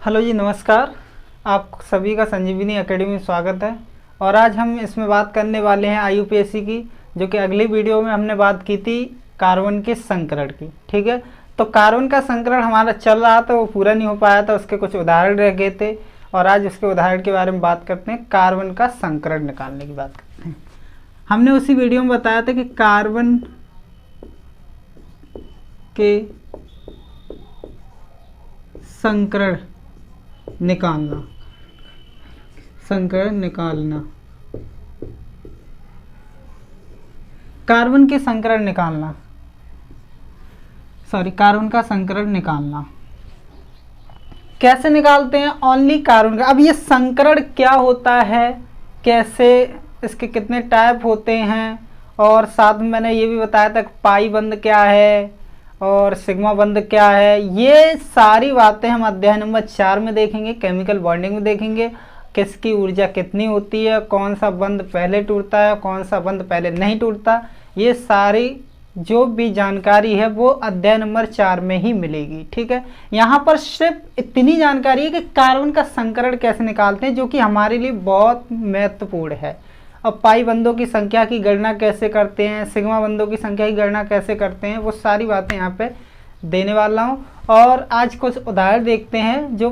Hello जी, नमस्कार। आप सभी का संजीवनी एकेडमी में स्वागत है। और आज हम इसमें बात करने वाले हैं आईयूपीएससी की, जो कि अगली वीडियो में हमने बात की थी कार्बन के संकरण की। ठीक है, तो कार्बन का संकरण हमारा चल रहा था, वो पूरा नहीं हो पाया था, उसके कुछ उदाहरण रह गए थे और आज उसके उदाहरण के बारे में बात करते हैं। कार्बन का संकरण निकालने की बात करते हैं। हमने उसी वीडियो में बताया था कि कार्बन के संकरण निकालना, संकरण निकालना, कार्बन के संकरण निकालना, कार्बन का संकरण निकालना कैसे निकालते हैं? ओनली कार्बन का। अब ये संकरण क्या होता है, कैसे, इसके कितने टाइप होते हैं, और साथ में मैंने ये भी बताया था पाई बंध क्या है और सिग्मा बंध क्या है। ये सारी बातें हम अध्याय नंबर 4 में देखेंगे, केमिकल बॉन्डिंग में देखेंगे। किसकी ऊर्जा कितनी होती है, कौन सा बंध पहले टूटता है, कौन सा बंध पहले नहीं टूटता, ये सारी जो भी जानकारी है वो अध्याय नंबर 4 में ही मिलेगी। ठीक है, यहाँ पर सिर्फ इतनी जानकारी है कि कार्बन का संकरण कैसे निकालते हैं, जो कि हमारे लिए बहुत महत्वपूर्ण है। अब पाई बंधों की संख्या की गणना कैसे करते हैं, सिग्मा बंधों की संख्या की गणना कैसे करते हैं, वो सारी बातें यहाँ पे देने वाला हूँ। और आज कुछ उदाहरण देखते हैं जो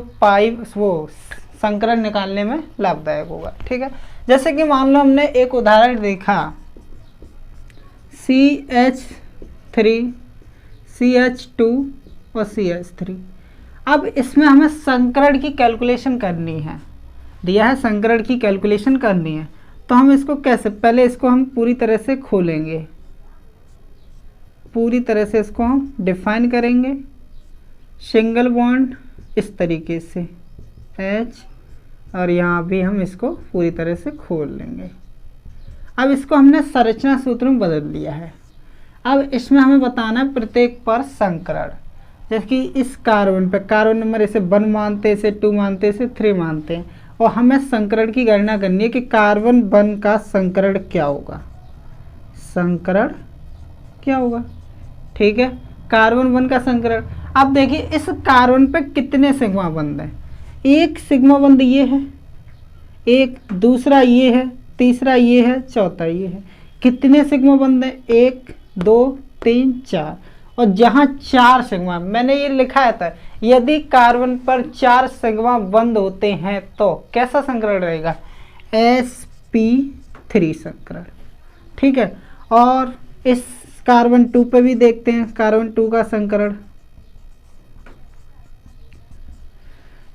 संकरण निकालने में लाभदायक होगा। ठीक है, जैसे कि मान लो हमने एक उदाहरण देखा CH3, CH2 और CH3। अब इसमें हमें संकरण की कैलकुलेशन करनी है, दिया है संकरण की कैलकुलेशन करनी है। तो हम इसको कैसे, पहले इसको हम पूरी तरह से खोलेंगे, पूरी तरह से इसको हम डिफाइन करेंगे। सिंगल बॉन्ड इस तरीके से H, और यहाँ भी हम इसको पूरी तरह से खोल लेंगे। अब इसको हमने संरचना सूत्र में बदल दिया है। अब इसमें हमें बताना है प्रत्येक पर संकरण। जैसे कि इस कार्बन पे कार्बन नंबर इसे 1 मानते, इसे 2 मानते, इसे 3 मानते हैं, और हमें संकरण की गणना करनी है कि कार्बन 1 का संकरण क्या होगा, संकरण क्या होगा। ठीक है, कार्बन 1 का संकरण। अब देखिए इस कार्बन पे कितने सिग्मा बंध हैं। एक सिग्मा बंध ये है, एक दूसरा ये है, तीसरा ये है, चौथा ये है। कितने सिग्मा बंध हैं? 1 2 3 4। और जहाँ 4 सिग्मा, मैंने ये लिखा था, यदि कार्बन पर 4 सिग्मा बंध होते हैं तो कैसा संकरण रहेगा? sp3 संकरण। ठीक है, और इस कार्बन 2 पे भी देखते हैं, कार्बन 2 का संकरण।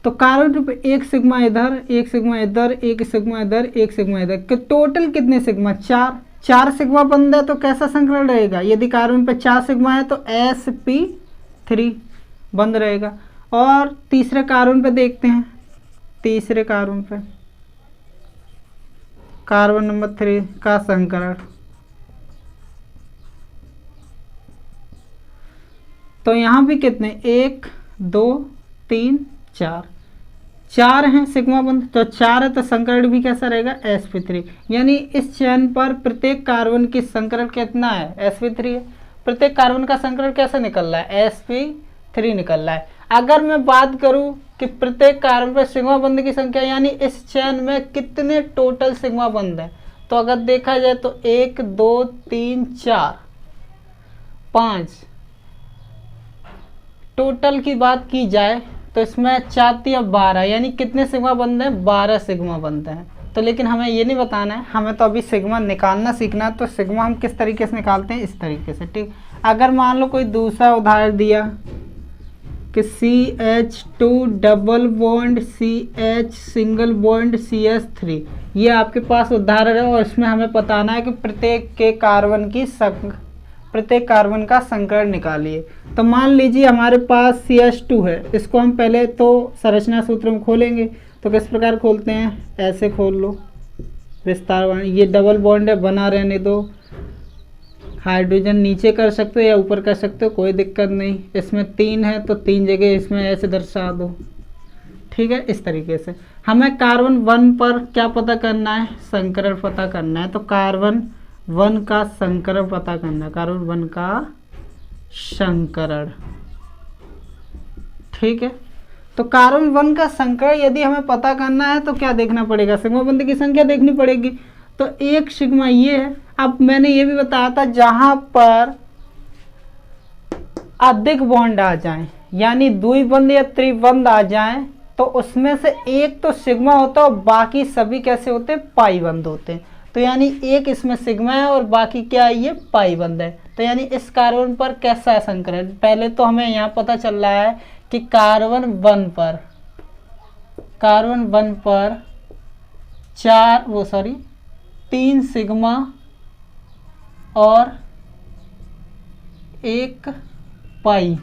तो कार्बन 2 पे एक सिग्मा इधर, एक सिग्मा इधर, एक सिग्मा इधर, एक सिग्मा इधर, टोटल कितने सिग्मा? 4 सिग्मा बंध है, तो कैसा संकरण रहेगा? यदि कार्बन पे 4 सिग्मा है तो sp3 बंद रहेगा। और तीसरे कार्बन पे देखते हैं, तीसरे कार्बन पे कार्बन नंबर 3 का संकरण। तो यहाँ भी कितने? 1 2 3 4 हैं सिग्मा बंध, तो 4 है, तो संकरण भी कैसा रहेगा? sp3। यानी इस चेन पर प्रत्येक कार्बन की संकरण कितना है? sp3 है। प्रत्येक कार्बन का संकरण कैसा निकल रहा है? sp3 निकल रहा है। अगर मैं बात करूं कि प्रत्येक कार्बन पर सिग्मा बंध की संख्या, यानी इस चेन में कितने टोटल सिग्मा बंध है, तो अगर देखा जाए तो 1 2 3 4 5 टोटल की बात की जाए तो इसमें 4 12, यानी कितने सिग्मा बंध हैं? 12 सिग्मा बंध हैं। तो लेकिन हमें ये नहीं बताना है, हमें तो अभी सिग्मा निकालना सीखना है। तो सिग्मा हम किस तरीके से निकालते हैं? इस तरीके से। ठीक, अगर मान लो कोई दूसरा उदाहरण दिया कि CH2 double bond CH single bond CH3, ये आपके पास उदाहरण है, और इसमें हमें बताना है कि प्रत्येक कार्बन का संकरण निकालिए। तो मान लीजिए हमारे पास CH2 है, इसको हम पहले तो संरचना सूत्र में खोलेंगे। तो किस प्रकार खोलते हैं? ऐसे खोल लो, विस्तार। ये डबल बॉन्ड है, बना रहने दो। हाइड्रोजन नीचे कर सकते हो या ऊपर कर सकते हो, कोई दिक्कत नहीं। इसमें 3 है तो 3 जगह इसमें ऐसे दर्शा दो। ठीक है, इस तरीके से हमें कार्बन 1 पर क्या पता करना है? संकरण पता करना है। तो कार्बन 1 का संकरण पता करना है, कार्बन 1 का संकरण। ठीक है, तो कार्बन 1 का संकरण यदि हमें पता करना है तो क्या देखना पड़ेगा, सिग्मा बंध की संख्या देखनी पड़ेगी। तो एक सिग्मा ये है। अब मैंने ये भी बताया था जहां पर अधिक बॉन्ड आ जाएं, यानी द्विबंध या त्रिबंध आ जाएं, तो उसमें से एक तो सिग्मा होता है और बाकी सभी कैसे होते हैं, पाई बंध होते हैं। तो यानी एक इसमें सिग्मा है और बाकी क्या है, ये पाई बंध है। तो यानी इस कार्बन पर कैसा है संकरण, पहले तो हमें यहाँ पता चल रहा है कि कार्बन 1 पर 3 सिग्मा और 1 पाई,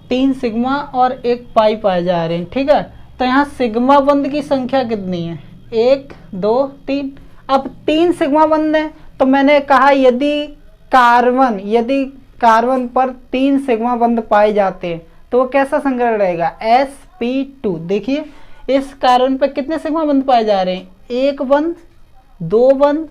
3 सिग्मा और 1 पाई पाए जा रहे हैं, ठीक है। तो यहाँ सिग्मा बंध की संख्या कितनी है, 1 2 3। अब 3 सिग्मा बंध है, तो मैंने कहा यदि कार्बन पर 3 सिग्मा बंध पाए जाते हैं तो वो कैसा संकरण रहेगा, sp2। देखिए इस कार्बन पर कितने सिग्मा बंध पाए जा रहे हैं, 1 बंध 2 बंध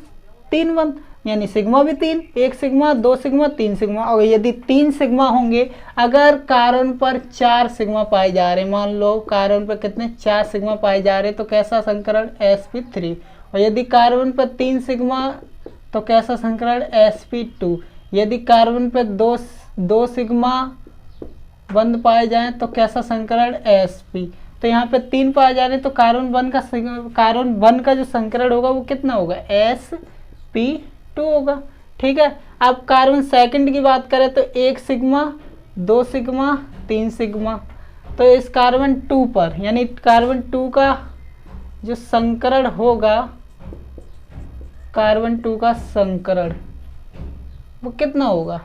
3 बंध, यानी सिग्मा भी 3, 1 सिग्मा 2 सिग्मा 3 सिग्मा। और यदि 3 सिग्मा होंगे, अगर कार्बन पर 4 सिग्मा पाए जा रहे हैं, मान लो कार्बन पर कितने 4 सिग्मा पाए जा रहे हैं, तो कैसा संकरण, sp3। और यदि कार्बन पर 3 सिग्मा तो कैसा संकरण, sp2। यदि कार्बन पर 2 सिग्मा बंध पाए जाएं तो कैसा संकरण, sp। तो यहाँ पे 3 पाए जा रहे हैं, तो कार्बन 1 का जो संकरण होगा वो कितना होगा, sp2 होगा, ठीक है। अब कार्बन सेकंड की बात करें तो 1 सिग्मा 2 सिग्मा 3 सिग्मा। तो इस कार्बन 2 पर, यानी कार्बन 2 का जो संकरण होगा, कार्बन 2 का संकरण वो कितना होगा,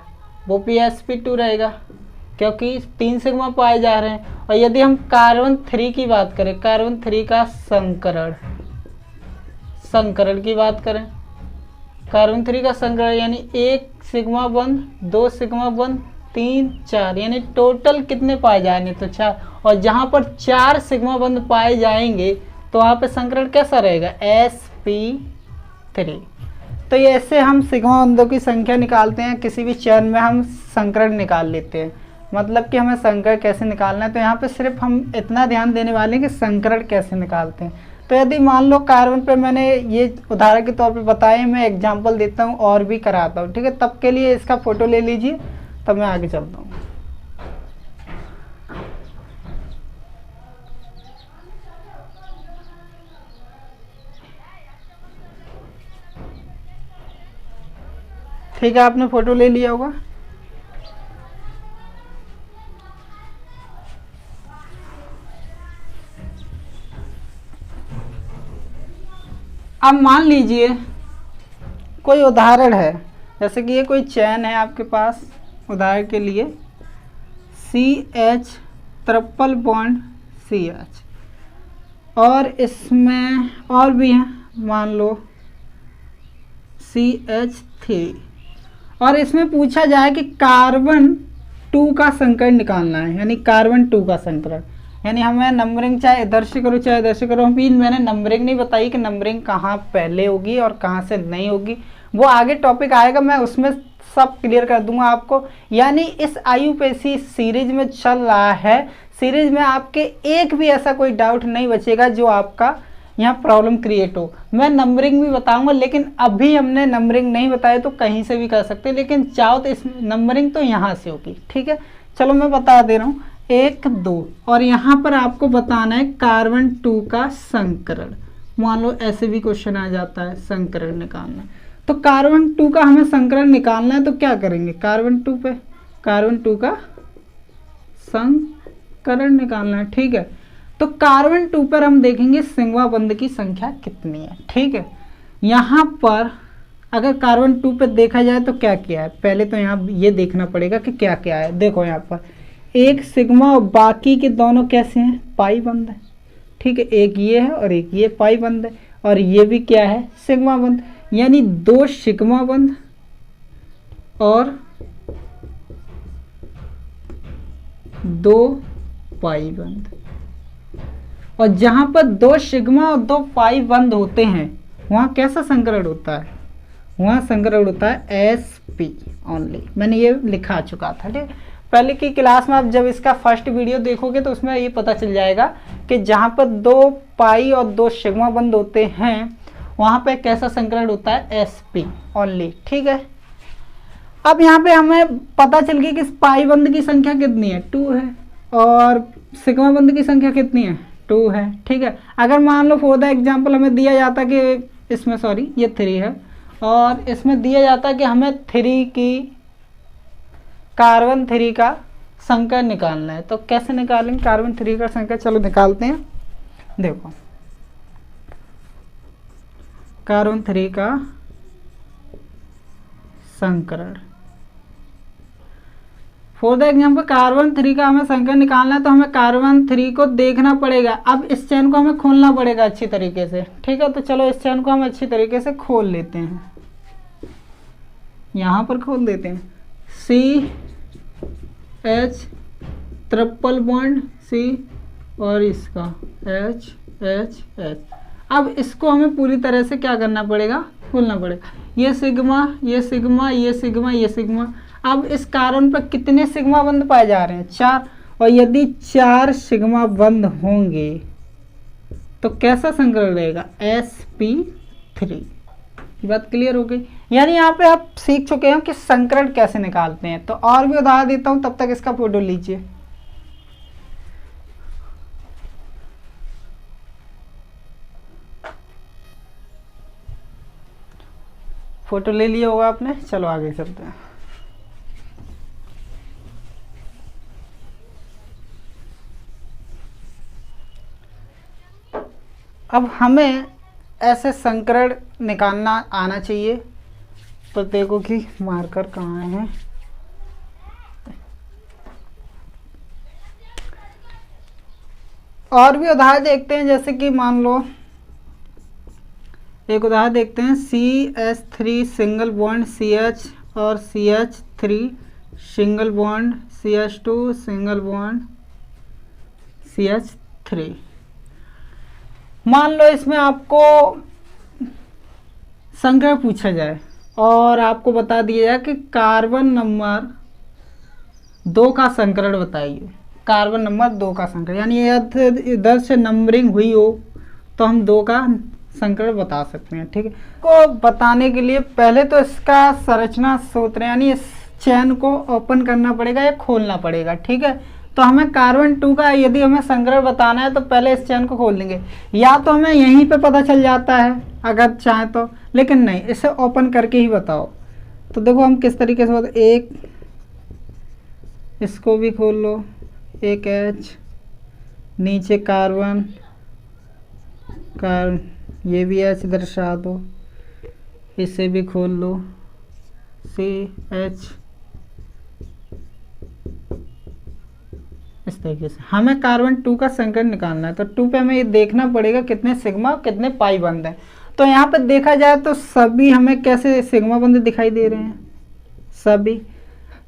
वो भी sp2 रहेगा, क्योंकि 3 सिग्मा पाए जा रहे हैं। और यदि हम कार्बन 3 की बात करें, कार्बन 3 का संकरण की बात करें, कार्बन 3 का संकरण यानी 1 सिग्मा बंध 2 सिग्मा बंध 3 4, यानी टोटल कितने पाए जाएंगे, तो 4। और जहां पर 4 सिग्मा बंध पाए जाएंगे तो वहां पे संकरण कैसा रहेगा, sp3। तो ये ऐसे हम सिग्मा बंधों की संख्या निकालते हैं, किसी भी चरण में हम संकरण निकाल लेते हैं। मतलब कि हमें संकरण कैसे निकालना है, तो यहाँ पे सिर्फ हम इतना ध्यान देने वाले हैं कि संकरण कैसे निकालते हैं। तो यदि मान लो कार्बन पे मैंने ये उदाहरण के तौर पे बताए, मैं एग्जांपल देता हूँ और भी कराता हूँ, ठीक है। तब के लिए इसका फोटो ले लीजिए, तब मैं आगे चलता हूँ। ठीक है, आपने फोटो ले लिया होगा। अब मान लीजिए कोई उदाहरण है, जैसे कि ये कोई चैन है आपके पास, उदाहरण के लिए CH ट्रिपल बॉन्ड CH, और इसमें और भी हैं, मान लो CH3। और इसमें पूछा जाए कि कार्बन 2 का संकरण निकालना है, यानी कार्बन 2 का संकरण, यानी हमें नंबरिंग चाहे इधर से करो चाहे इधर से करो। मैंने नंबरिंग नहीं बताई कि नंबरिंग कहाँ पहले होगी और कहाँ से नहीं होगी, वो आगे टॉपिक आएगा, मैं उसमें सब क्लियर कर दूंगा आपको। यानी इस IUPAC सीरीज में चल रहा है, सीरीज में आपके एक भी ऐसा कोई डाउट नहीं बचेगा जो आपका यहाँ प्रॉब्लम क्रिएट हो। मैं नंबरिंग भी बताऊंगा, लेकिन अभी हमने नंबरिंग नहीं बताया, तो कहीं से भी कर सकते हैं, लेकिन चाहो तो इस नंबरिंग तो यहाँ से होगी, ठीक है। चलो मैं बता दे रहा हूँ, 1 2, और यहाँ पर आपको बताना है कार्बन 2 का संकरण। मान लो ऐसे भी क्वेश्चन आ जाता है, संकरण निकालना। तो कार्बन 2 का हमें संकरण निकालना है, तो क्या करेंगे, कार्बन 2 पे कार्बन 2 का संकरण निकालना है, ठीक है। तो कार्बन 2 पर हम देखेंगे सिग्मा बंध की संख्या कितनी है, ठीक है। यहाँ पर अगर कार्बन 2 पे देखा जाए तो क्या क्या है, पहले तो यहाँ ये देखना पड़ेगा कि क्या क्या है। देखो यहाँ पर 1 सिग्मा और बाकी के दोनों कैसे हैं, पाई बंध है, ठीक है। एक ये है और एक ये पाई बंध है, और ये भी क्या है, सिग्मा बंध, यानी 2 सिग्मा बंध और 2 पाई बंध। और जहां पर 2 सिग्मा और 2 पाई बंद होते हैं वहां कैसा संकरण होता है, वहां संकरण होता है sp ओनली। मैंने ये लिखा चुका था, ठीक। पहले की क्लास में आप जब इसका फर्स्ट वीडियो देखोगे तो उसमें ये पता चल जाएगा कि जहाँ पर 2 पाई और 2 सिग्मा बंद होते हैं वहाँ पे कैसा संकरण होता है, sp ओनली। ठीक है, अब यहाँ पे हमें पता चल गया कि इस पाई बंद की संख्या कितनी है, 2 है, और सिग्मा बंद की संख्या कितनी है, 2 है। ठीक है, अगर मान लो फॉर द एग्जाम्पल हमें दिया जाता कि इसमें, सॉरी ये 3 है और इसमें दिया जाता कि हमें 3 की कार्बन 3 का संकर निकालना है, तो कैसे निकालेंगे कार्बन 3 का संकर, चलो निकालते हैं। देखो कार्बन 3 का संकरण, फॉर द एग्जाम्पल कार्बन 3 का हमें संकर निकालना है तो हमें कार्बन 3 को देखना पड़ेगा। अब इस चेन को हमें खोलना पड़ेगा अच्छी तरीके से। ठीक है, तो चलो इस चेन को हम अच्छी तरीके से खोल लेते हैं, यहाँ पर खोल देते हैं, CH ट्रिपल बॉन्ड C और इसका HHH। अब इसको हमें पूरी तरह से क्या करना पड़ेगा, खोलना पड़ेगा। ये सिग्मा, ये सिग्मा, ये सिग्मा, ये सिग्मा। अब इस कार्बन पर कितने सिग्मा बंद पाए जा रहे हैं, 4, और यदि 4 सिग्मा बंद होंगे तो कैसा संकरण रहेगा, sp3। बात क्लियर हो गई। यानी यहाँ पे आप सीख चुके हैं कि संकरण कैसे निकालते हैं। तो और भी उदाहरण देता हूं, तब तक इसका फोटो लीजिए। फोटो ले लिया होगा आपने, चलो आगे चलते हैं। अब हमें ऐसे संकरण निकालना आना चाहिए। तो देखो कि मार्कर कहाँ है। और भी उदाहरण देखते हैं, जैसे कि मान लो एक उदाहरण देखते हैं, CH3 सिंगल बॉन्ड CH और CH3 single bond CH2 single bond CH3। मान लो इसमें आपको संकरण पूछा जाए और आपको बता दिया जाए कि कार्बन नंबर 2 का संकरण बताइए। कार्बन नंबर 2 का संकरण, यानी इधर से नंबरिंग हुई हो तो हम 2 का संकरण बता सकते हैं। ठीक है, को बताने के लिए पहले तो इसका संरचना सूत्र, यानी इस चेन को ओपन करना पड़ेगा या खोलना पड़ेगा। ठीक है, तो हमें कार्बन 2 का यदि हमें संकरण बताना है तो पहले इस चेन को खोल देंगे, या तो हमें यहीं पे पता चल जाता है अगर चाहे तो, लेकिन नहीं, इसे ओपन करके ही बताओ। तो देखो हम किस तरीके से बताओ, एक इसको भी खोल लो, एक H, नीचे कार्बन, ये भी H दर्शा दो, इसे भी खोल लो, CH। इस तरीके से हमें कार्बन 2 का संकरण निकालना है। तो 2 पे हमें ये देखना पड़ेगा कितने सिग्मा कितने पाई बंद है। तो यहाँ पे देखा जाए तो सभी हमें कैसे सिग्मा बंद दिखाई दे रहे हैं, सभी,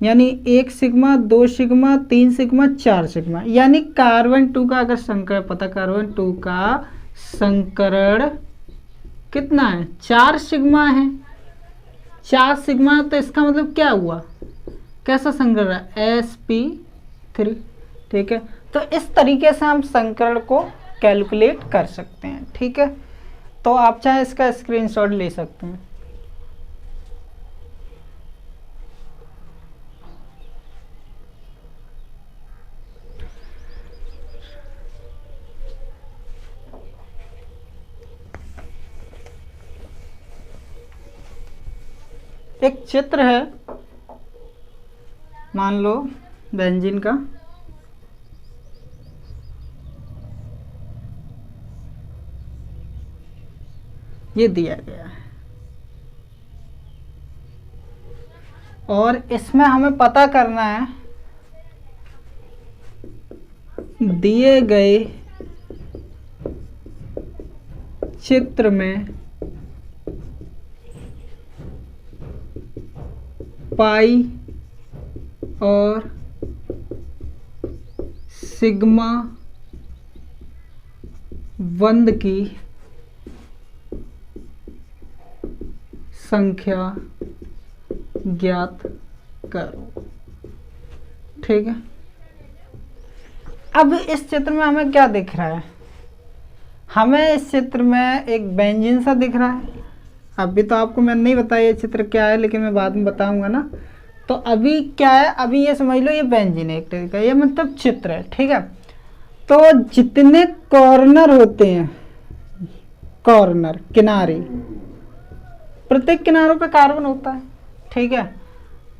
यानी 1 सिग्मा, 2 सिग्मा, 3 सिग्मा, 4 सिग्मा। यानी कार्बन 2 का अगर संकरण पता, कार्बन 2 का संकरण कितना है, 4 सिग्मा है। 4 सिग्मा, तो इसका मतलब क्या हुआ, कैसा संकरण है, sp3। ठीक है, तो इस तरीके से हम संकरण को कैलकुलेट कर सकते हैं। ठीक है, तो आप चाहे इसका स्क्रीनशॉट ले सकते हैं। एक चित्र है, मान लो बेंजीन का, ये दिया गया है और इसमें हमें पता करना है दिए गए चित्र में पाई और सिग्मा बंद की संख्या ज्ञात करो। ठीक। ठीक है। अब इस चित्र में हमें क्या दिख रहा है? हमें इस चित्र में एक बेंजीन सा दिख रहा है। अभी तो आपको मैंने नहीं बताया ये चित्र क्या है, लेकिन मैं बाद में बताऊंगा ना। तो अभी क्या है, अभी ये समझ लो ये बेंजीन है एक तरीके का, ये मतलब चित्र है, ठीक है। तो जितने कॉर्नर होते हैं, कॉर्नर किनारे, प्रत्येक किनारों पे कार्बन होता है, ठीक है।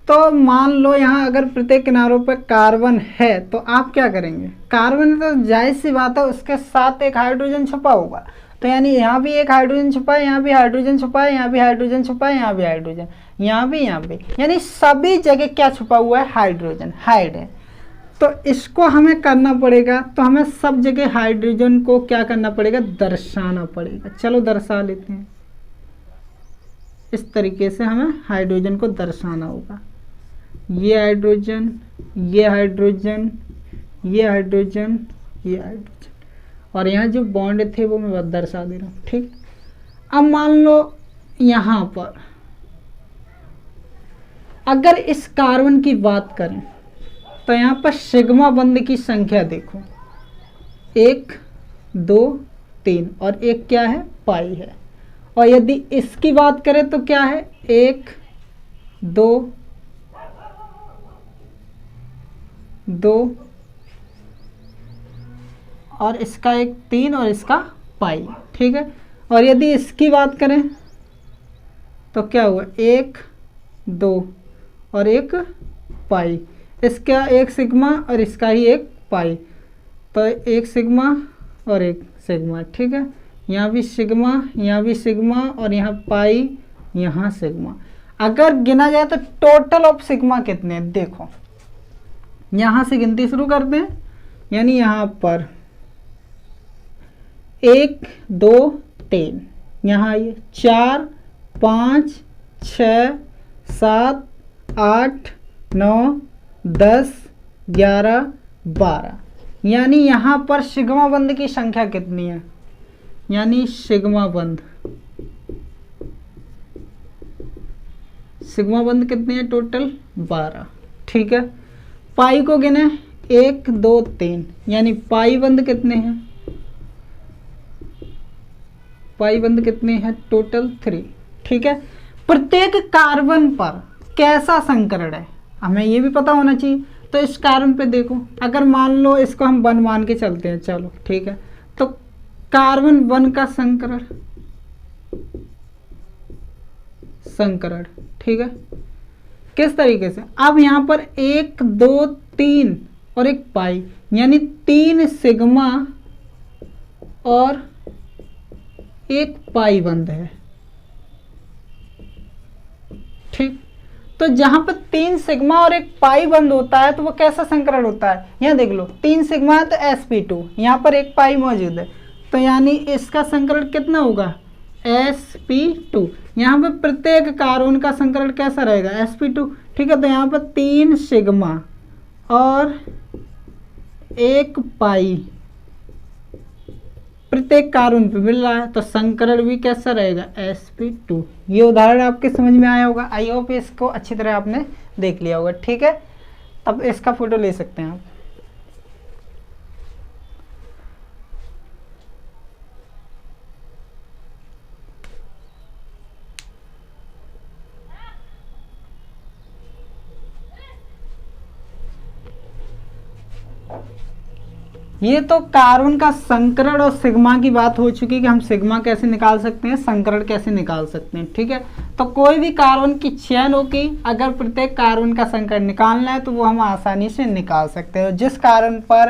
तो मान लो यहाँ अगर प्रत्येक किनारों पे कार्बन है तो आप क्या करेंगे? कार्बन तो जाहिर सी बात है उसके साथ एक हाइड्रोजन छुपा होगा, तो यानी यहाँ भी एक हाइड्रोजन छुपा है, यहाँ भी हाइड्रोजन छुपा है, यहाँ भी हाइड्रोजन छुपा है, यहाँ भी हाइड्रोजन, यहाँ भी, यानी सभी जगह क्या छुपा हुआ है? हाइड्रोजन, हाइड है। तो इसको हमें करना पड़ेगा, तो हमें सब जगह हाइड्रोजन को क्या करना पड़ेगा? दर्शाना पड़ेगा। चलो दर्शा लेते हैं। इस तरीके से हमें हाइड्रोजन को दर्शाना होगा। ये हाइड्रोजन, ये हाइड्रोजन, ये हाइड्रोजन, ये हाइड्रोजन, और यहाँ जो बॉन्ड थे वो मैं दर्शा दे रहा हूँ, ठीक। अब मान लो यहाँ पर अगर इस कार्बन की बात करें तो यहाँ पर सिग्मा बंध की संख्या देखो, 1 2 3, और एक क्या है? पाई है। और यदि इसकी बात करें तो क्या है? 1 2 2, और इसका एक 3 और इसका पाई, ठीक है। और यदि इसकी बात करें तो क्या हुआ? 1 2 और एक पाई, इसका एक सिग्मा और इसका ही एक पाई, तो एक सिग्मा और एक सिग्मा, ठीक है। यहाँ भी सिग्मा, यहाँ भी सिग्मा, और यहाँ पाई, यहाँ सिग्मा। अगर गिना जाए तो टोटल ऑफ सिग्मा कितने हैं? देखो यहाँ से गिनती शुरू करते हैं, यानी यहाँ पर 1 2 3, यहाँ ये 4 5 6 7 8 9 10 11 12, यानी यहाँ पर सिग्मा बंध की संख्या कितनी है? यानी सिग्मा बंध कितने हैं? टोटल 12, ठीक है। पाई को गिने 1 2 3, यानी पाई बंध कितने हैं? पाई बंध कितने हैं? टोटल 3, ठीक है। प्रत्येक कार्बन पर कैसा संकरण है हमें ये भी पता होना चाहिए। तो इस कार्बन पे देखो, अगर मान लो इसको हम 1 मान के चलते हैं, चलो ठीक है। तो कार्बन 1 का संकरण, ठीक है, किस तरीके से? अब यहाँ पर 1 2 3 और एक पाई, यानी 3 सिग्मा और एक पाई बंध है, ठीक। तो जहां पर 3 सिग्मा और एक पाई बंद होता है तो वो कैसा संकरण होता है? यहाँ देख लो, 3 सिग्मा है तो sp2, यहाँ पर एक पाई मौजूद है, तो यानी इसका संकरण कितना होगा? sp2। यहाँ पर प्रत्येक कार्बन का संकरण कैसा रहेगा? sp2, ठीक है। तो यहाँ पर 3 सिग्मा और एक पाई प्रत्येक कार्बन पे मिल रहा है, तो संकरण भी कैसा रहेगा? sp2। ये उदाहरण आपके समझ में आया होगा। आई होप इसको अच्छी तरह आपने देख लिया होगा, ठीक है। तब इसका फोटो ले सकते हैं आप। ये तो कार्बन का संकरण और सिग्मा की बात हो चुकी है कि हम सिग्मा कैसे निकाल सकते हैं, संकरण कैसे निकाल सकते हैं, ठीक है। तो कोई भी कार्बन की चयन होगी, अगर प्रत्येक कार्बन का संकरण निकालना है तो वो हम आसानी से निकाल सकते हैं। जिस कार्बन पर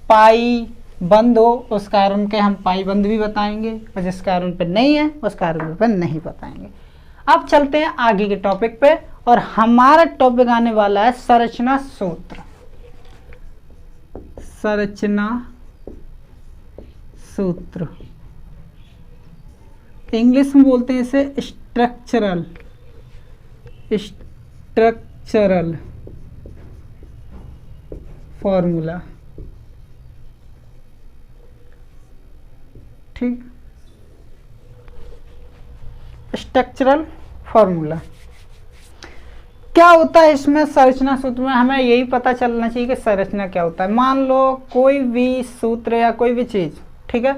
पाई बंद हो उस कार्बन के हम पाई बंद भी बताएंगे, और जिस कार्बन पर नहीं है उस कार्बन पर नहीं बताएंगे। अब चलते हैं आगे के टॉपिक पे, और हमारा टॉपिक आने वाला है संरचना सूत्र। संरचना सूत्र इंग्लिश में बोलते हैं इसे स्ट्रक्चरल फॉर्मूला, ठीक। स्ट्रक्चरल फॉर्मूला क्या होता है इसमें संरचना सूत्र में, हमें यही पता चलना चाहिए कि संरचना क्या होता है। मान लो कोई भी सूत्र या कोई भी चीज़, ठीक है,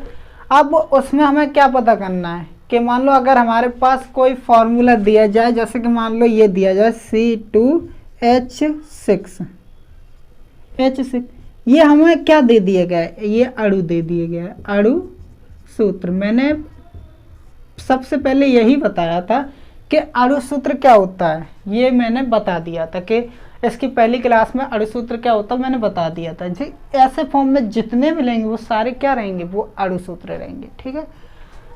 अब उसमें हमें क्या पता करना है कि मान लो अगर हमारे पास कोई फॉर्मूला दिया जाए, जैसे कि मान लो ये दिया जाए C2H6, ये हमें क्या दे दिया गया है, ये अणु दे दिया गया है, अणु सूत्र। मैंने सबसे पहले यही बताया था कि अणु सूत्र क्या होता है, ये मैंने बता दिया था कि इसकी पहली क्लास में अणु सूत्र क्या होता है मैंने बता दिया था जी। ऐसे फॉर्म में जितने मिलेंगे वो सारे क्या रहेंगे, वो अणु सूत्र रहेंगे, ठीक है।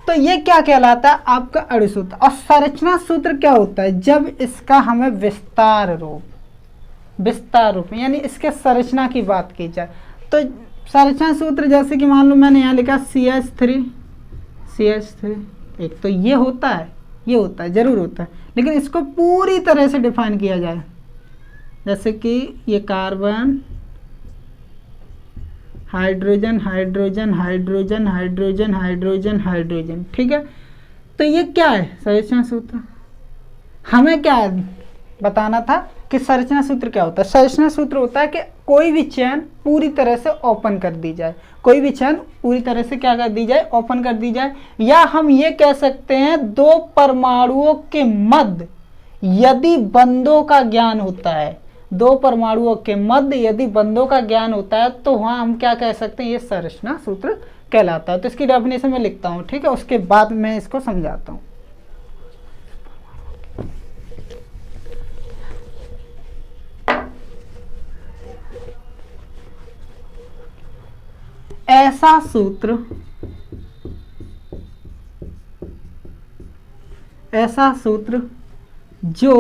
तो ये क्या कहलाता है आपका अणु सूत्र। और संरचना सूत्र क्या होता है, जब इसका हमें विस्तार रूप यानी इसके संरचना की बात की जाए तो संरचना सूत्र जैसे कि मान लो मैंने यहाँ लिखा CH3, एक तो ये होता है जरूर होता है, लेकिन इसको पूरी तरह से डिफाइन किया जाए, जैसे कि ये कार्बन, हाइड्रोजन, ठीक है। तो ये क्या है संरचना सूत्र, हमें क्या बताना था कि संरचना सूत्र क्या होता है। संरचना सूत्र होता है कि कोई भी चेन पूरी तरह से ओपन कर दी जाए, कोई भी चेन पूरी तरह से क्या कर दी जाए, ओपन कर दी जाए। या हम ये कह सकते हैं दो परमाणुओं के मध्य यदि बंधों का ज्ञान होता है, दो परमाणुओं के मध्य यदि बंधों का ज्ञान होता है तो वहां हम क्या कह सकते हैं, ये संरचना सूत्र कहलाता है। तो इसकी डेफिनेशन में लिखता हूं, ठीक है, उसके बाद मैं इसको समझाता हूं। ऐसा सूत्र जो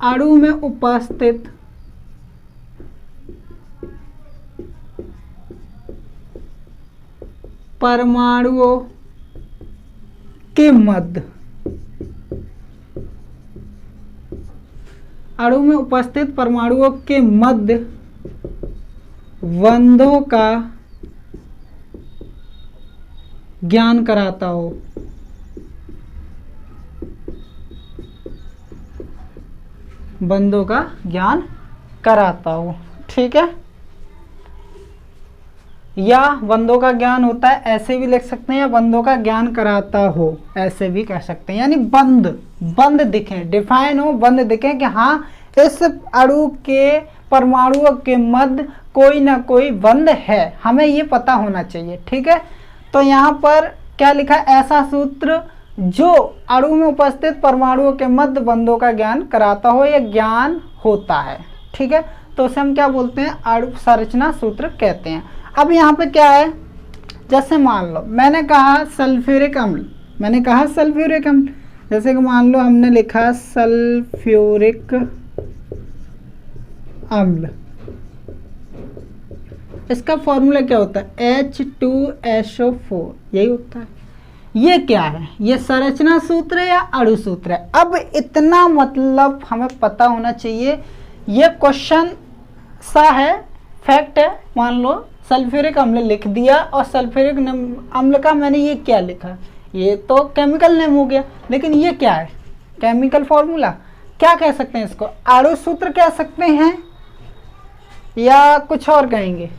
अणु में उपस्थित परमाणुओं के मध्य बंधों का ज्ञान कराता हो, बंधों का ज्ञान कराता हो, ठीक है। या बंधों का ज्ञान होता है ऐसे भी लिख सकते हैं, या बंधों का ज्ञान कराता हो ऐसे भी कह सकते हैं। यानी बंध दिखें, डिफाइन हो, बंध दिखें कि हाँ इस अणु के परमाणुओं के मध्य कोई ना कोई बंध है, हमें ये पता होना चाहिए, ठीक है। तो यहाँ पर क्या लिखा है, ऐसा सूत्र जो अणु में उपस्थित परमाणुओं के मध्य बंधों का ज्ञान कराता हो या ज्ञान होता है, ठीक है। तो उसे हम क्या बोलते हैं, अणु संरचना सूत्र कहते हैं। अब यहाँ पे क्या है, जैसे मान लो मैंने कहा सल्फ्यूरिक अम्ल, जैसे कि मान लो हमने लिखा सल्फ्यूरिक अम्ल, इसका फॉर्मूला क्या होता है, H2SO4, यही होता है। ये क्या है, ये संरचना सूत्र है या अणु सूत्र है। अब इतना मतलब हमें पता होना चाहिए, ये क्वेश्चन सा है, फैक्ट है। मान लो सल्फ्यूरिक अम्ल लिख दिया और सल्फ्यूरिक अम्ल का मैंने ये क्या लिखा, ये तो केमिकल नेम हो गया, लेकिन ये क्या है, केमिकल फॉर्मूला। क्या कह सकते हैं इसको, अणु सूत्र कह सकते हैं या कुछ और कहेंगे,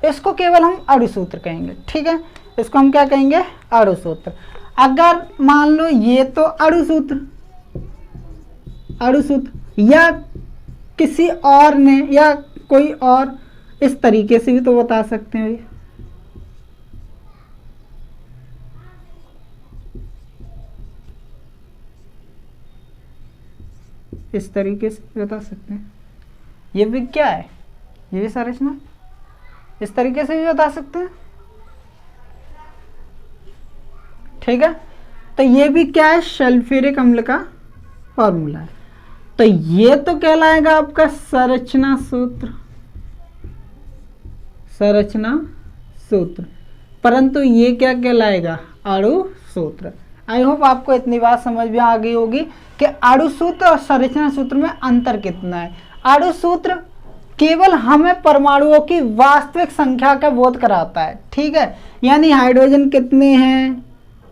इसको केवल हम अणु सूत्र कहेंगे, ठीक है। इसको हम क्या कहेंगे, अणु सूत्र। अगर मान लो ये तो अणु सूत्र या किसी और ने या कोई और इस तरीके से भी तो बता सकते हैं, इस तरीके से बता सकते हैं। ये भी क्या है, ये भी संरचना, इस तरीके से भी बता सकते हैं, ठीक है। तो ये भी क्या है, सल्फ्यूरिक अम्ल का फॉर्मूला है। तो ये तो कहलाएगा आपका संरचना सूत्र, परंतु ये क्या कहलाएगा, अणु सूत्र। आई होप आपको इतनी बात समझ में आ गई होगी कि अणु सूत्र और संरचना सूत्र में अंतर कितना है। अणु सूत्र केवल हमें परमाणुओं की वास्तविक संख्या का बोध कराता है, ठीक है। यानी हाइड्रोजन कितने हैं,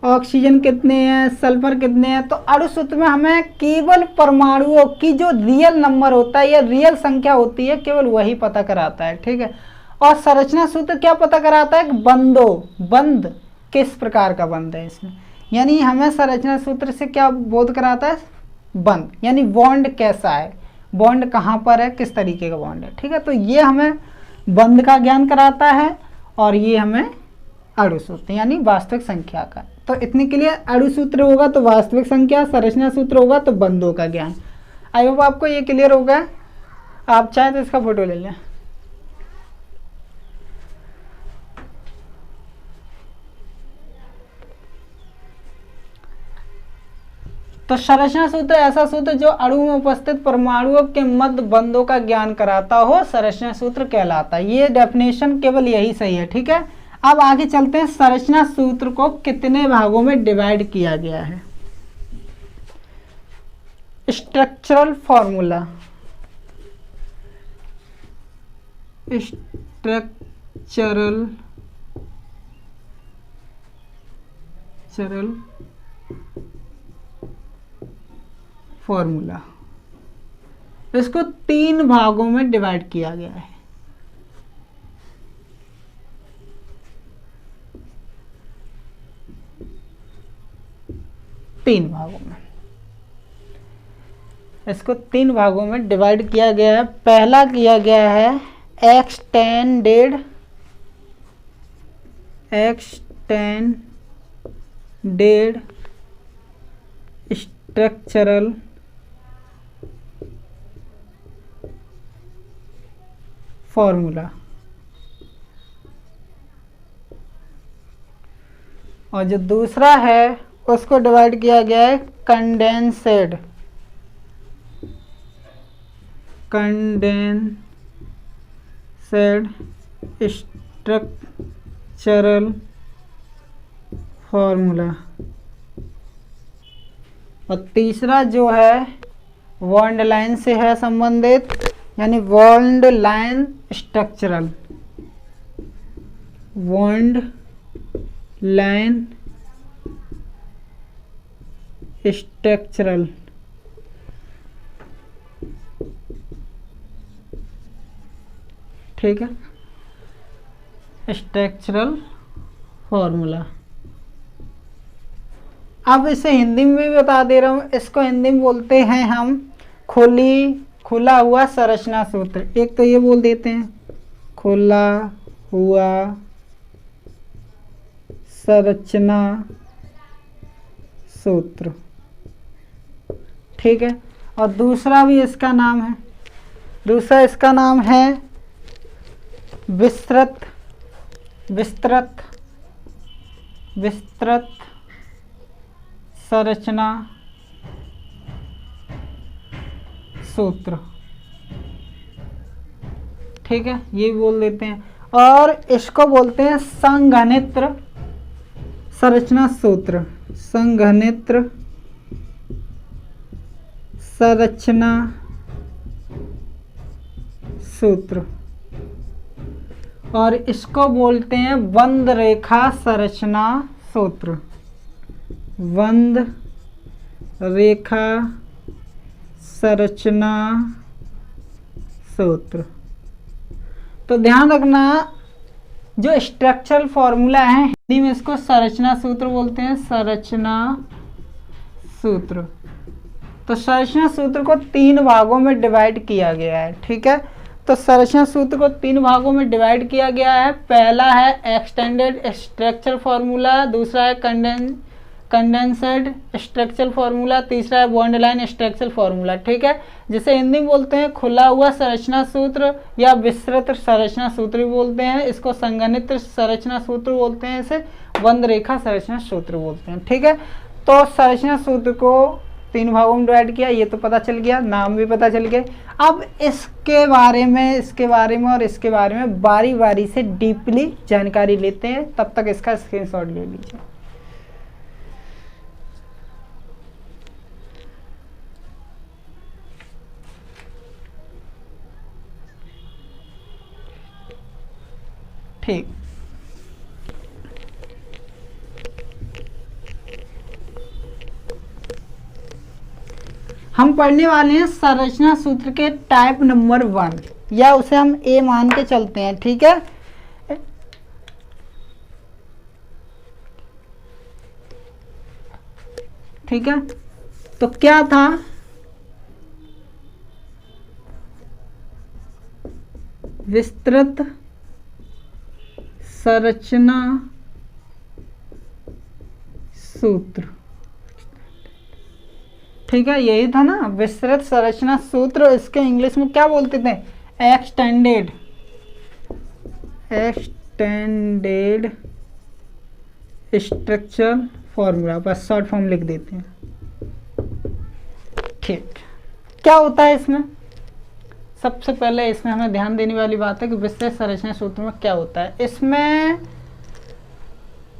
ऑक्सीजन कितने हैं, सल्फर कितने हैं। तो अणु सूत्र में हमें केवल परमाणुओं की जो रियल नंबर होता है या रियल संख्या होती है केवल वही पता कराता है, ठीक है। और संरचना सूत्र क्या पता कराता है, बंध किस प्रकार का बंध है इसमें, यानी हमें संरचना सूत्र से क्या बोध कराता है, बंध, यानी बॉन्ड कैसा है, बॉन्ड कहाँ पर है, किस तरीके का बॉन्ड है, ठीक है। तो ये हमें बंध का ज्ञान कराता है और ये हमें अणु सूत्र यानी वास्तविक संख्या का। तो इतने के लिए अणु सूत्र होगा तो वास्तविक संख्या, संरचना सूत्र होगा तो बंधों का ज्ञान। आई होप आपको ये क्लियर होगा। आप चाहें तो इसका फोटो ले लें। तो संरचना सूत्र ऐसा सूत्र जो अणु में उपस्थित परमाणुओं के मध्य बंधों का ज्ञान कराता हो, संरचना सूत्र कहलाता है। ये डेफिनेशन केवल यही सही है, ठीक है। अब आगे चलते हैं, संरचना सूत्र को कितने भागों में डिवाइड किया गया है। स्ट्रक्चरल फॉर्मूला, स्ट्रक्चरल फॉर्मूला, इसको 3 भागों में डिवाइड किया गया है। तीन भागों में, इसको 3 भागों में डिवाइड किया गया है। पहला किया गया है एक्सटेंडेड स्ट्रक्चरल फॉर्मूला, और जो दूसरा है उसको डिवाइड किया गया है कंडेंस्ड स्ट्रक्चरल फॉर्मूला, और तीसरा जो है बॉन्ड लाइन से है संबंधित, यानी बॉन्ड लाइन स्ट्रक्चरल ठीक है, स्ट्रक्चरल फॉर्मूला। अब इसे हिंदी में भी बता दे रहा हूँ, इसको हिंदी में बोलते हैं हम खुला हुआ संरचना सूत्र। एक तो ये बोल देते हैं खुला हुआ संरचना सूत्र, ठीक है। और दूसरा भी इसका नाम है, दूसरा इसका नाम है विस्तृत संरचना सूत्र, ठीक है, ये बोल देते हैं। और इसको बोलते हैं संघनित्र संरचना सूत्र, संघनित्र संरचना सूत्र, और इसको बोलते हैं बंध रेखा संरचना सूत्र, बंध रेखा संरचना सूत्र। तो ध्यान रखना, जो स्ट्रक्चरल फॉर्मूला है हिंदी में इसको संरचना सूत्र बोलते हैं, संरचना सूत्र। तो संरचना सूत्र को 3 भागों में डिवाइड किया गया है, ठीक है। तो संरचना सूत्र को 3 भागों में डिवाइड किया गया है। पहला है एक्सटेंडेड स्ट्रक्चरल फॉर्मूला, दूसरा है कंडेंस्ड स्ट्रक्चरल फॉर्मूला, तीसरा है बॉन्ड लाइन स्ट्रक्चरल फॉर्मूला, ठीक है। जिसे हिंदी में बोलते हैं खुला हुआ संरचना सूत्र या विस्तृत संरचना सूत्र भी बोलते हैं, इसको संघनित संरचना सूत्र बोलते हैं, इसे बंध रेखा संरचना सूत्र बोलते हैं, ठीक है। तो संरचना सूत्र को 3 भागों में डिवाइड किया, ये तो पता चल गया, नाम भी पता चल गए। अब इसके बारे में और इसके बारे में बारी बारी से डीपली जानकारी लेते हैं, तब तक इसका स्क्रीनशॉट ले लीजिए। ठीक, हम पढ़ने वाले हैं संरचना सूत्र के टाइप नंबर 1, या उसे हम ए मान के चलते हैं, ठीक है। ठीक है, तो क्या था, विस्तृत संरचना सूत्र, ठीक है, यही था ना विस्तृत संरचना सूत्र। इसके इंग्लिश में क्या बोलते थे, एक्सटेंडेड स्ट्रक्चर फॉर्मूला, बस शॉर्ट फॉर्म लिख देते हैं। ठीक, क्या होता है इसमें, सबसे पहले इसमें हमें ध्यान देने वाली बात है कि विस्तृत संरचना सूत्र में क्या होता है। इसमें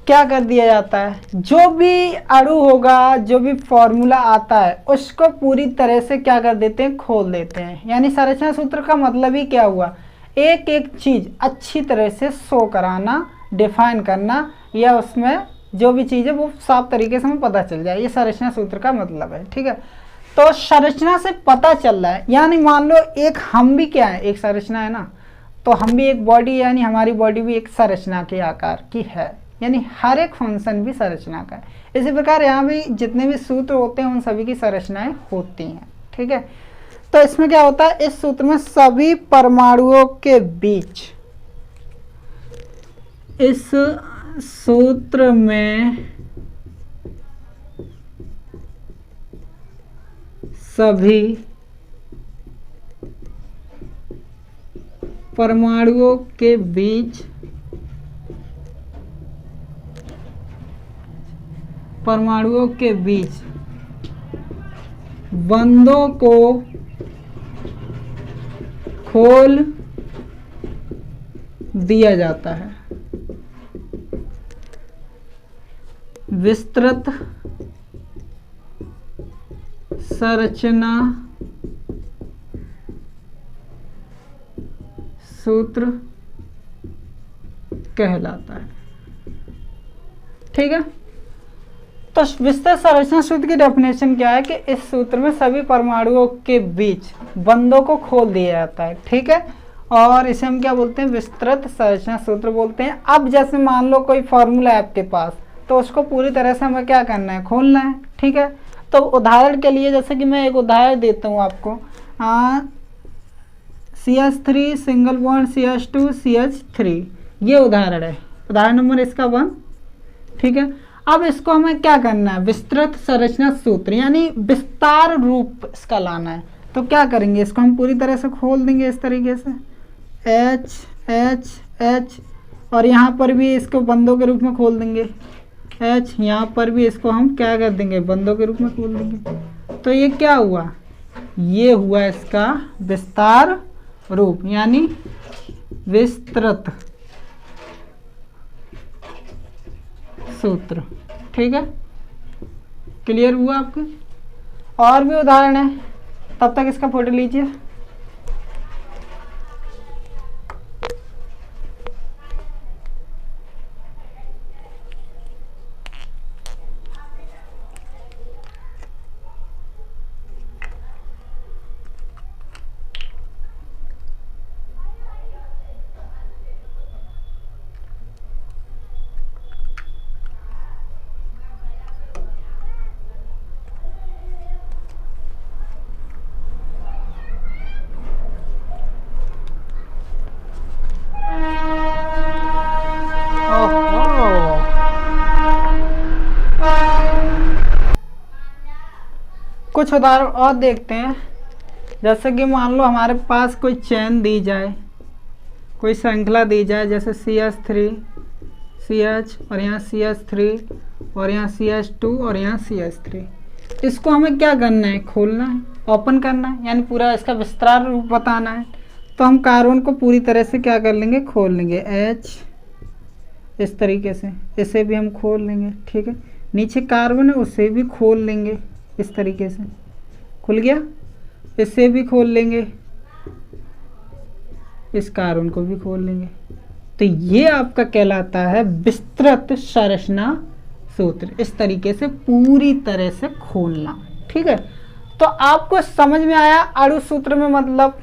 क्या कर दिया जाता है, जो भी अणु होगा, जो भी फॉर्मूला आता है उसको पूरी तरह से क्या कर देते हैं, खोल देते हैं। यानी संरचना सूत्र का मतलब ही क्या हुआ, एक एक चीज अच्छी तरह से शो कराना, डिफाइन करना, या उसमें जो भी चीज़ है वो साफ तरीके से हमें पता चल जाए, ये संरचना सूत्र का मतलब है। ठीक है, तो संरचना से पता चल रहा है, यानी मान लो एक हम भी क्या है, एक संरचना है ना, तो हम भी एक बॉडी, यानी हमारी बॉडी भी एक संरचना के आकार की है, यानी हर एक फंक्शन भी संरचना का है। इसी प्रकार यहाँ भी जितने भी सूत्र होते हैं उन सभी की संरचनाएं होती हैं। ठीक है, तो इसमें क्या होता है, इस सूत्र में सभी परमाणुओं के बीच, इस सूत्र में सभी परमाणुओं के बीच बंधों को खोल दिया जाता है। विस्तृत संरचना सूत्र कहलाता है। ठीक है, तो विस्तृत संरचना सूत्र की डेफिनेशन क्या है कि इस सूत्र में सभी परमाणुओं के बीच बंधों को खोल दिया जाता है। ठीक है, और इसे हम क्या बोलते हैं, विस्तृत संरचना सूत्र बोलते हैं। अब जैसे मान लो कोई फॉर्मूला है आपके पास, तो उसको पूरी तरह से हमें क्या करना है, खोलना है। ठीक है, तो उदाहरण के लिए जैसे कि मैं एक उदाहरण देता हूँ आपको, CH3 single bond CH2 CH3, ये उदाहरण है, उदाहरण नंबर इसका 1। ठीक है, अब इसको हमें क्या करना है, विस्तृत संरचना सूत्र यानी विस्तार रूप इसका लाना है। तो क्या करेंगे, इसको हम पूरी तरह से खोल देंगे इस तरीके से, H H H, और यहाँ पर भी इसको बंधों के रूप में खोल देंगे H, यहाँ पर भी इसको हम क्या कर देंगे, बंधों के रूप में खोल देंगे। तो ये क्या हुआ, ये हुआ इसका विस्तार रूप यानी विस्तृत सूत्र। ठीक है, क्लियर हुआ आपको। और भी उदाहरण है, तब तक इसका फोटो लीजिए। कुछ उदाहरण और देखते हैं। जैसे कि मान लो हमारे पास कोई चेन दी जाए, कोई श्रृंखला दी जाए, जैसे CH3 CH और यहाँ CH3 और यहाँ CH2 और यहाँ CH3। इसको हमें क्या करना है, खोलना है, ओपन करना है, यानी पूरा इसका विस्तार रूप बताना है। तो हम कार्बन को पूरी तरह से क्या कर लेंगे, खोल लेंगे, H इस तरीके से, इसे भी हम खोल लेंगे। ठीक है, नीचे कार्बन है उसे भी खोल लेंगे, इस तरीके से खुल गया, इसे भी खोल लेंगे, इस कार्बन को भी खोल लेंगे। तो ये आपका कहलाता है विस्तृत संरचना सूत्र, इस तरीके से पूरी तरह से खोलना। ठीक है, तो आपको समझ में आया अणु सूत्र में मतलब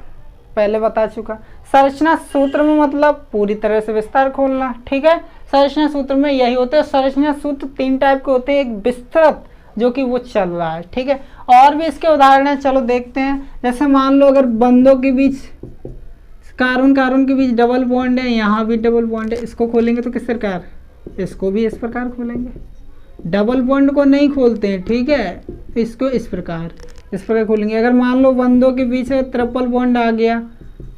पहले बता चुका, संरचना सूत्र में मतलब पूरी तरह से विस्तार खोलना। ठीक है, संरचना सूत्र में यही होता है। संरचना सूत्र 3 टाइप के होते हैं, एक विस्तृत जो कि वो चल रहा है। ठीक है, और भी इसके उदाहरण है, चलो देखते हैं। जैसे मान लो अगर बंधों के बीच कार्बन कार्बन के बीच डबल बॉन्ड है, यहाँ भी डबल बॉन्ड है, इसको खोलेंगे तो किस प्रकार, इसको भी इस प्रकार खोलेंगे। डबल बॉन्ड को नहीं खोलते हैं, ठीक है, इसको इस प्रकार खोलेंगे। अगर मान लो बंधों के बीच ट्रिपल बॉन्ड आ गया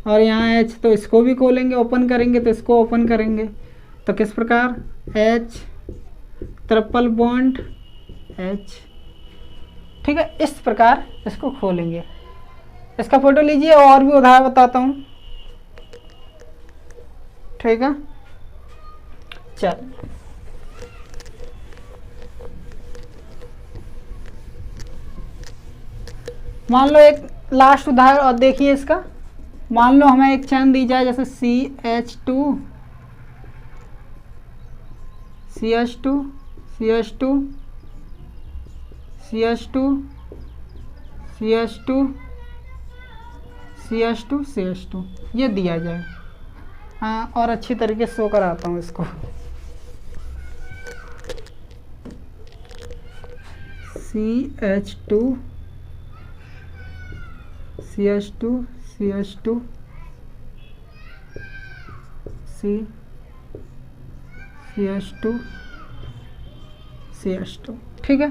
और यहाँ एच, तो इसको भी खोलेंगे, ओपन करेंगे तो इसको ओपन करेंगे, तो किस प्रकार एच ट्रिपल बॉन्ड एच। ठीक है, इस प्रकार इसको खोलेंगे। इसका फोटो लीजिए और भी उदाहरण बताता हूँ। ठीक है, चल मान लो एक लास्ट उदाहरण और देखिए इसका। मान लो हमें एक चैन दी जाए जैसे CH2 CH2 CH2 CH2 CH2 CH2 CH2 ये दिया जाए। हाँ, और अच्छी तरीके से शो कराता हूँ इसको। CH2 CH2 CH2 CH2 CH2। ठीक है,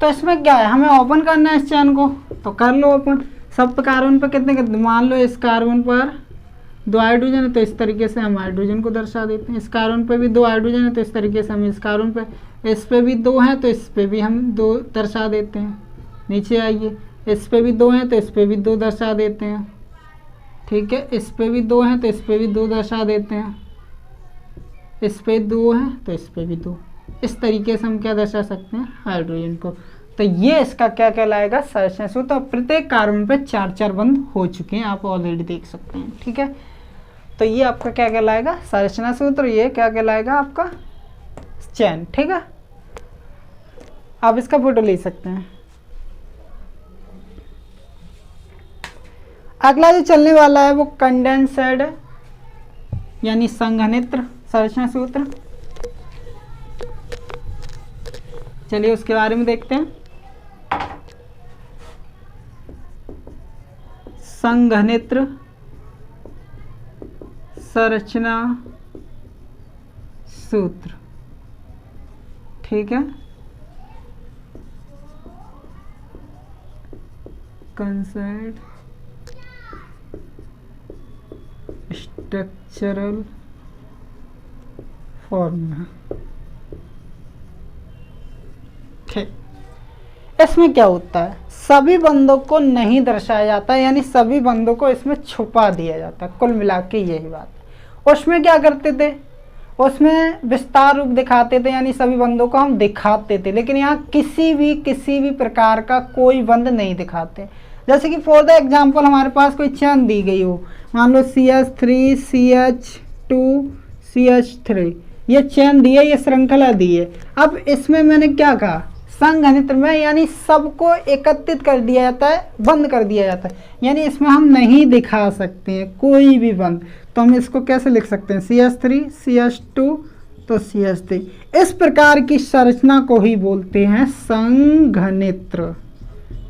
तो इसमें क्या है, हमें ओपन करना है इस चैन को, तो कर लो ओपन। सब कार्बन पर कितने कितने, मान लो इस कार्बन पर 2 हाइड्रोजन है तो इस तरीके से हम हाइड्रोजन को दर्शा देते हैं। इस कार्बन पे भी 2 हाइड्रोजन है तो इस तरीके से हम इस कार्बन पे, इस पे भी 2 हैं तो इस पे भी हम 2 दर्शा देते हैं। नीचे आइए, इस पे भी 2 हैं तो इस पे भी 2 दर्शा देते हैं। ठीक है, इस पे भी 2 हैं तो इस पे भी 2 दर्शा देते हैं। इस पे 2 हैं तो इस पे भी 2। इस तरीके से हम क्या दर्शा सकते हैं, हाइड्रोजन को। तो ये इसका क्या कहलाएगा, संरचना सूत्र। तो प्रत्येक कार्बन पे 4-4 बंध हो चुके हैं, आप ऑलरेडी देख सकते हैं। ठीक है, तो ये आपका क्या कहलाएगा, संरचना सूत्र। ये क्या कहलाएगा, आपका चैन। ठीक है, आप इसका फोटो ले सकते हैं। अगला जो चलने वाला है वो कंडेंसर्ड यानी संघनित्र संरचना सूत्र। चलिए उसके बारे में देखते हैं। संघनित्र संरचना सूत्र। ठीक है, कंसर्ड स्ट्रक्चरल फॉर्मूला। ठीक, इसमें क्या होता है, सभी बंधों को नहीं दर्शाया जाता है, यानी सभी बंधों को इसमें छुपा दिया जाता है। कुल मिला के यही बात। उसमें क्या करते थे, उसमें विस्तार रूप दिखाते थे, यानी सभी बंधों को हम दिखाते थे, लेकिन यहाँ किसी भी प्रकार का कोई बंध नहीं दिखाते। जैसे कि फॉर द एग्जाम्पल हमारे पास कोई चैन दी गई हो, मान लो CH3 CH2 CH3, ये चैन दी है, ये श्रृंखला दी है। अब इसमें मैंने क्या कहा, संघनित्र में, यानी सबको एकत्रित कर दिया जाता है, बंद कर दिया जाता है, यानी इसमें हम नहीं दिखा सकते हैं कोई भी बंद। तो हम इसको कैसे लिख सकते हैं, CH3 CH2 तो CH3। इस प्रकार की संरचना को ही बोलते हैं संघनित्र।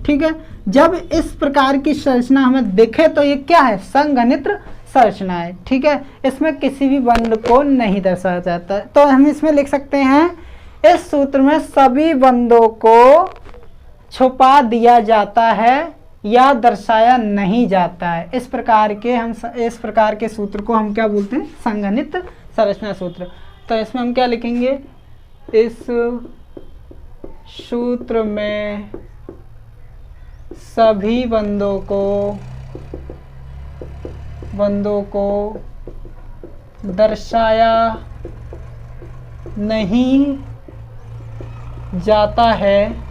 ठीक है, जब इस प्रकार की संरचना हमें दिखे तो ये क्या है, संघनित्र संरचना है। ठीक है, इसमें किसी भी बंध को नहीं दर्शाया जाता है। तो हम इसमें लिख सकते हैं, इस सूत्र में सभी बंधों को छुपा दिया जाता है या दर्शाया नहीं जाता है। इस प्रकार के सूत्र को हम क्या बोलते हैं, संघनित्र संरचना सूत्र। तो इसमें हम क्या लिखेंगे, इस सूत्र में सभी बंधों को दर्शाया नहीं जाता है।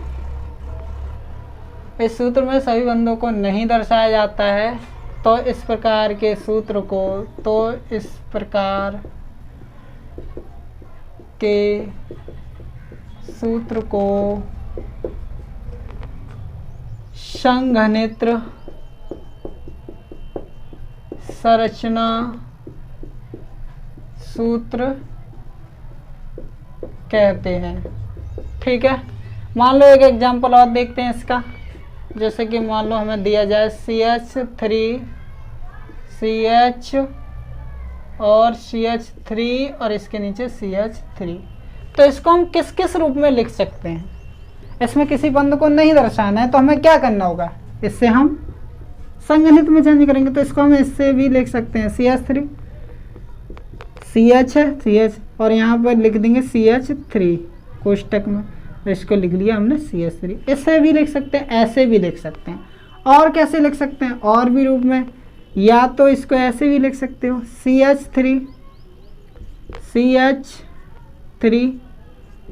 इस सूत्र में सभी बंधों को नहीं दर्शाया जाता है, तो इस प्रकार के सूत्र को संघनित्र संरचना सूत्र कहते हैं। ठीक है, मान लो एक एग्जांपल और देखते हैं इसका। जैसे कि मान लो हमें दिया जाए CH3 CH और CH3 और इसके नीचे CH3, तो इसको हम किस किस रूप में लिख सकते हैं? इसमें किसी बंद को नहीं दर्शाना है, तो हमें क्या करना होगा, इससे हम संगणित में चेंज करेंगे। तो इसको हम इससे भी लिख सकते हैं CH3, CH है CH, और यहाँ पर लिख देंगे CH3 कोष्टक में, तो इसको लिख लिया हमने CH3। इससे भी लिख सकते हैं, ऐसे भी लिख सकते हैं। और कैसे लिख सकते हैं? और भी रूप में, या तो इसको ऐसे भी लिख सकते हो CH3 CH3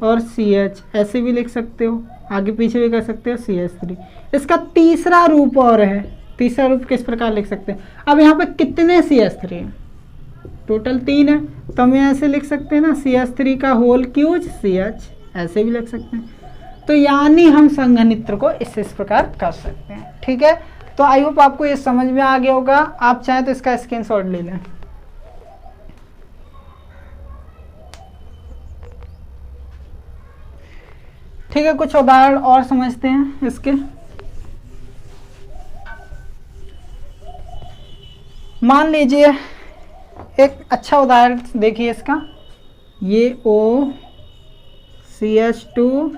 और CH, ऐसे भी लिख सकते हो, आगे पीछे भी कर सकते हो CH3। इसका तीसरा रूप और है। तीसरा रूप किस प्रकार लिख सकते हैं? अब यहाँ पे कितने CH3 हैं? टोटल 3 है, तो हम ऐसे लिख सकते हैं ना, CH3 का होल क्यूब CH, ऐसे भी लिख सकते हैं। तो यानी हम संघनित्र को इस प्रकार कर सकते हैं। ठीक है, तो आई होप आपको ये समझ में आ गया होगा। आप चाहें तो इसका स्क्रीनशॉट ले लें। ठीक है, कुछ उदाहरण और समझते हैं इसके। मान लीजिए एक अच्छा उदाहरण देखिए इसका, ये OCH2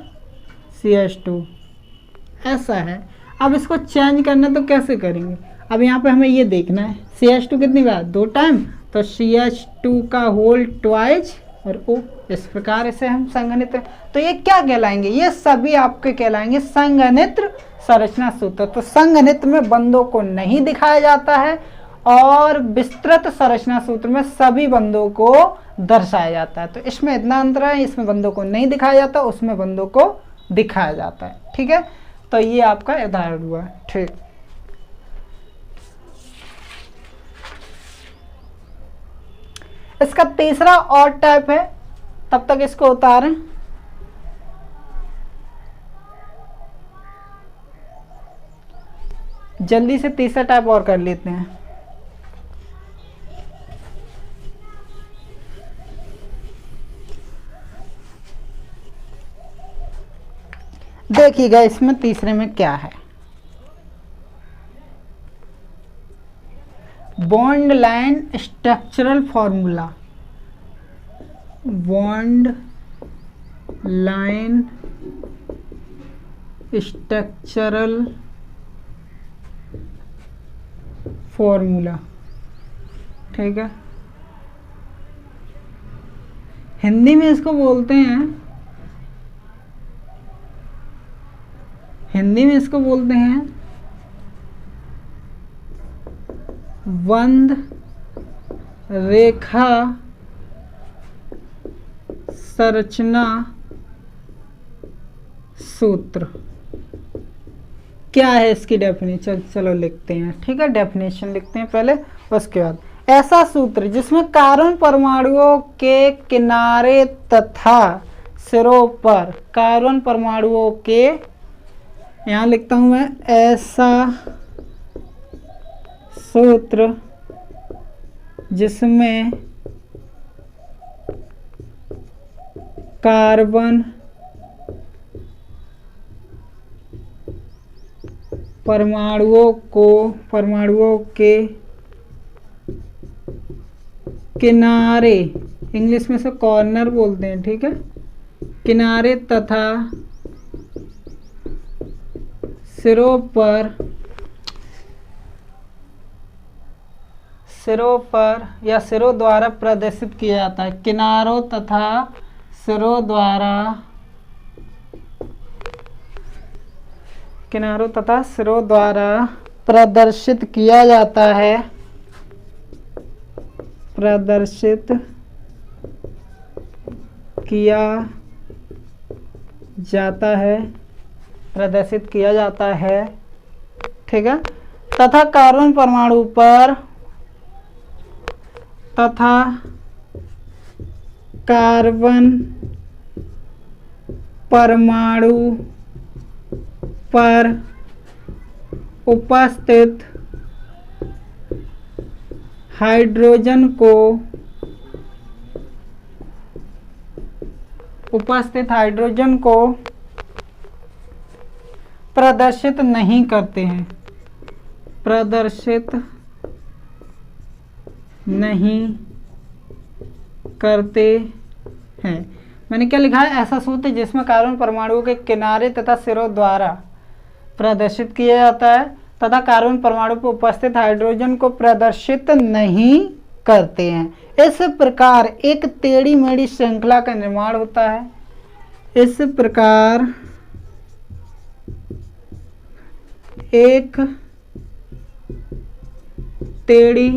ऐसा है। अब इसको चेंज करना तो कैसे करेंगे? अब यहाँ पे हमें ये देखना है CH2 कितनी बार? 2 टाइम, तो CH2 का होल ट्वाइस और O, इस प्रकार इसे हम संघनित्र। तो ये क्या कहलाएंगे? ये सभी आपके कहलाएंगे संघनित्र संरचना सूत्र। तो संघनित्र में बंधों को नहीं दिखाया जाता है और विस्तृत संरचना सूत्र में सभी बंधों को दर्शाया जाता है। तो इसमें इतना अंतर है, इसमें बंधों को नहीं दिखाया जाता, उसमें बंधों को दिखाया जाता है। ठीक है, तो ये आपका उदाहरण हुआ। ठीक, इसका तीसरा और टाइप है, तब तक इसको उतारें। जल्दी से तीसरा टाइप और कर लेते हैं। देखिएगा इसमें तीसरे में क्या है। Bond line structural formula, bond line structural formula. ठीक है, हिंदी में इसको बोलते हैं, हिंदी में इसको बोलते हैं बंध रेखा संरचना सूत्र। क्या है इसकी डेफिनेशन? चलो लिखते हैं। ठीक है, डेफिनेशन लिखते हैं पहले, उसके बाद ऐसा सूत्र जिसमें कार्बन परमाणुओं के किनारे तथा सिरों पर, कार्बन परमाणुओं के, यहाँ लिखता हूं मैं, ऐसा सूत्र जिसमें कार्बन परमाणुओं के किनारे, इंग्लिश में से कॉर्नर बोलते हैं। ठीक है, किनारे तथा सिरों पर या सिरों द्वारा प्रदर्शित किया जाता है। किनारों तथा सिरों द्वारा प्रदर्शित किया जाता है, प्रदर्शित किया जाता है। ठीक है, तथा कार्बन परमाणु पर, तथा कार्बन परमाणु पर उपस्थित हाइड्रोजन को प्रदर्शित नहीं करते हैं, प्रदर्शित नहीं करते हैं। मैंने क्या लिखा है, ऐसा सूत्र जिसमें कार्बन परमाणुओं के किनारे तथा सिरों द्वारा प्रदर्शित किया जाता है तथा कार्बन परमाणु पर उपस्थित हाइड्रोजन को प्रदर्शित नहीं करते हैं। इस प्रकार एक टेढ़ी मेढ़ी श्रृंखला का निर्माण होता है। इस प्रकार एक टेढ़ी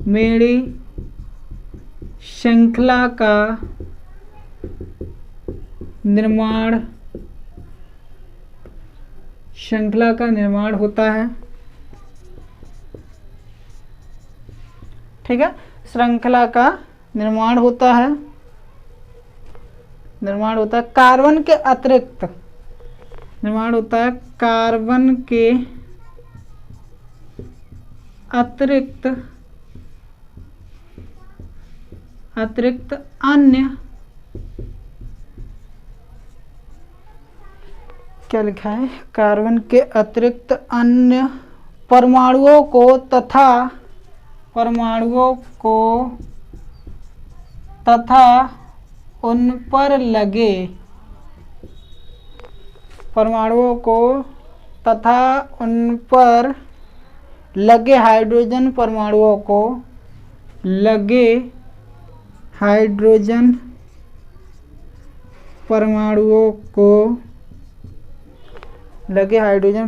मेढ़ी श्रृंखला का निर्माण होता है। ठीक है, श्रृंखला का निर्माण होता है कार्बन के अतिरिक्त, निर्माण होता है कार्बन के अतिरिक्त अन्य, क्या लिखा है, कार्बन के अतिरिक्त अन्य परमाणुओं को तथा उन पर लगे हाइड्रोजन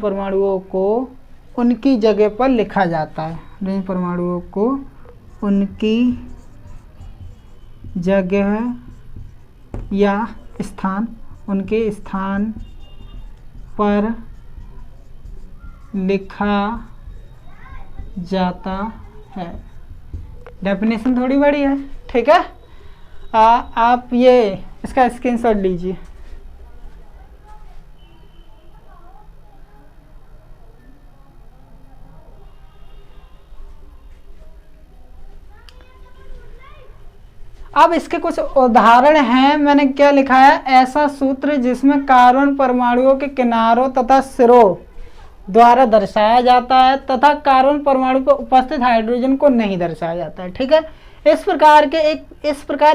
परमाणुओं को उनकी जगह पर लिखा जाता है। हाइड्रोजन परमाणुओं को उनकी जगह या उनके स्थान पर लिखा जाता है। डेफिनेशन थोड़ी बड़ी है, ठीक है। आप ये इसका स्क्रीनशॉट लीजिए। अब इसके कुछ उदाहरण हैं। मैंने क्या लिखा है, ऐसा सूत्र जिसमें कार्बन परमाणुओं के किनारों तथा सिरों द्वारा दर्शाया जाता है तथा कार्बन परमाणु पर उपस्थित हाइड्रोजन को नहीं दर्शाया जाता है। ठीक है, इस प्रकार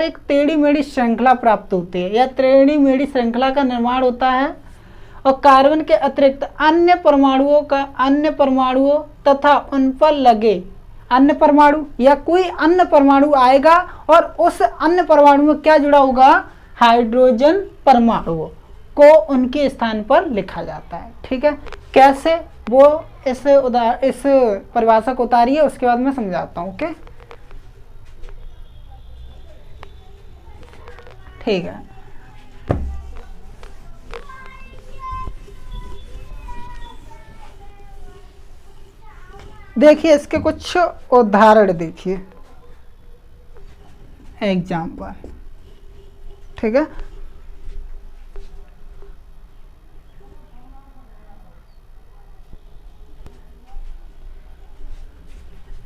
एक टेढ़ी मेढ़ी श्रृंखला प्राप्त होती है या टेढ़ी मेढ़ी श्रृंखला का निर्माण होता है और कार्बन के अतिरिक्त अन्य परमाणुओं तथा उन पर लगे अन्य परमाणु या कोई अन्य परमाणु आएगा और उस अन्य परमाणु में क्या जुड़ा होगा, हाइड्रोजन परमाणुओं को उनके स्थान पर लिखा जाता है। ठीक है, कैसे, वो इस परिभाषा को उतारिए, उसके बाद मैं समझाता हूँ। ओके, ठीक है। देखिए इसके कुछ उदाहरण देखिए, एग्जाम्पल। ठीक है,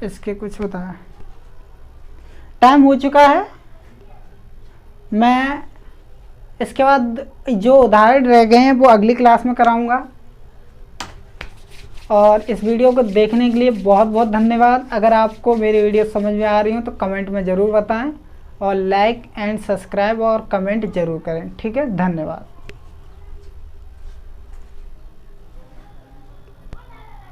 इसके कुछ उदाहरण। टाइम हो चुका है, मैं इसके बाद जो उदाहरण रह गए हैं वो अगली क्लास में कराऊंगा। और इस वीडियो को देखने के लिए बहुत बहुत धन्यवाद। अगर आपको मेरी वीडियो समझ में आ रही हो तो कमेंट में ज़रूर बताएं और लाइक एंड सब्सक्राइब और कमेंट ज़रूर करें। ठीक है, धन्यवाद।